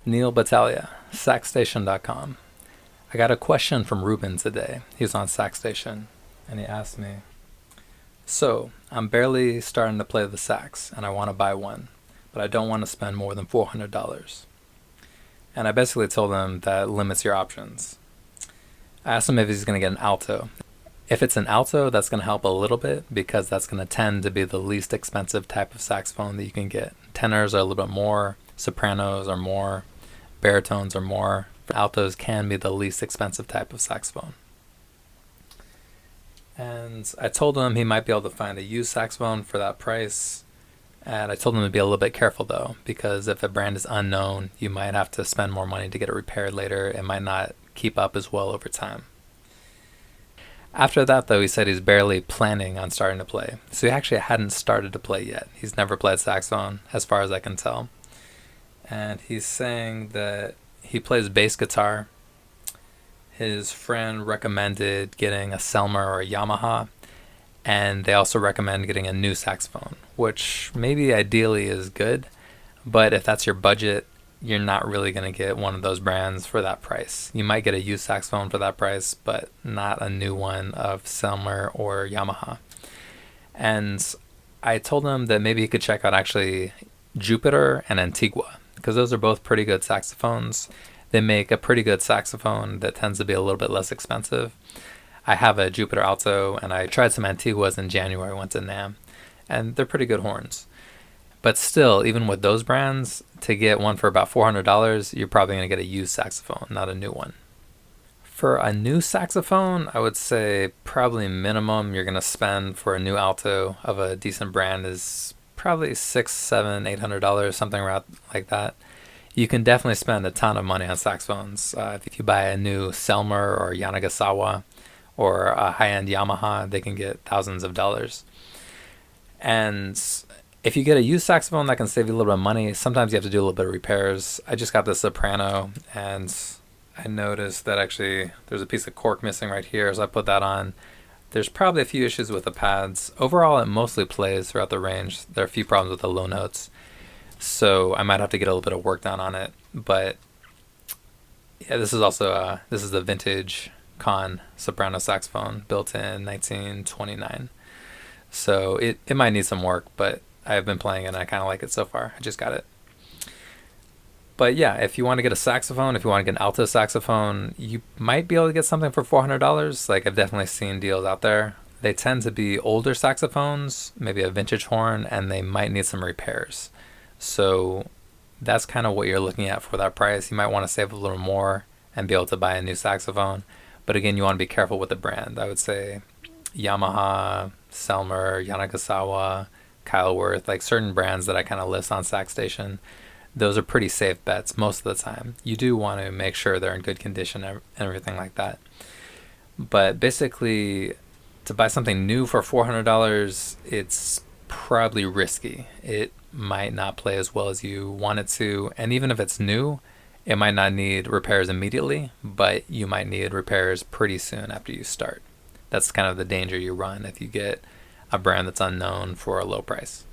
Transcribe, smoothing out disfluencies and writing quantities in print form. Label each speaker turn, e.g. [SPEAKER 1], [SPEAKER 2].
[SPEAKER 1] Neal Battaglia, saxstation.com. I got a question from Ruben today. He was on Saxstation, and he asked me, so, I'm barely starting to play the sax, and I want to buy one, but I don't want to spend more than $400. And I basically told him that limits your options. I asked him if he's going to get an alto. If it's an alto, that's going to help a little bit because that's going to tend to be the least expensive type of saxophone that you can get. Tenors are a little bit more, sopranos are more, baritones are more. Altos can be the least expensive type of saxophone. And I told him he might be able to find a used saxophone for that price. And I told him to be a little bit careful though, because if a brand is unknown, you might have to spend more money to get it repaired later. It might not keep up as well over time. After that though, he said he's barely planning on starting to play. So he actually hadn't started to play yet. He's never played saxophone, as far as I can tell. And he's saying that he plays bass guitar. His friend recommended getting a Selmer or a Yamaha, and they also recommend getting a new saxophone, which maybe ideally is good, but if that's your budget, you're not really going to get one of those brands for that price. You might get a used saxophone for that price, but not a new one of Selmer or Yamaha. And I told him that maybe he could check out actually Jupiter and Antigua, because those are both pretty good saxophones. They make a pretty good saxophone that tends to be a little bit less expensive. I have a Jupiter Alto, and I tried some Antiguas in January, went to NAMM, and they're pretty good horns. But still, even with those brands, to get one for about $400, you're probably going to get a used saxophone, not a new one. For a new saxophone, I would say probably minimum you're going to spend for a new alto of a decent brand is probably $600, $700, $800, something around like that. You can definitely spend a ton of money on saxophones. If you buy a new Selmer or Yanagasawa or a high-end Yamaha, they can get thousands of dollars. And if you get a used saxophone, that can save you a little bit of money. Sometimes you have to do a little bit of repairs. I just got the soprano, and I noticed that actually there's a piece of cork missing right here, so I put that on. There's probably a few issues with the pads. Overall, it mostly plays throughout the range. There are a few problems with the low notes, so I might have to get a little bit of work done on it. But yeah, this is also this is the vintage Con soprano saxophone built in 1929. So it might need some work, but I've been playing it and I kind of like it so far. I just got it. But yeah, if you want to get a saxophone, if you want to get an alto saxophone, you might be able to get something for $400. Like, I've definitely seen deals out there. They tend to be older saxophones, maybe a vintage horn, and they might need some repairs. So that's kind of what you're looking at for that price. You might want to save a little more and be able to buy a new saxophone. But again, you want to be careful with the brand. I would say Yamaha, Selmer, Yanagasawa, Kyleworth, like certain brands that I kind of list on Saxstation, those are pretty safe bets most of the time. You do want to make sure they're in good condition and everything like that. But basically, to buy something new for $400, it's probably risky. It might not play as well as you want it to, and even if it's new, it might not need repairs immediately, but you might need repairs pretty soon after you start. That's kind of the danger you run if you get a brand that's unknown for a low price.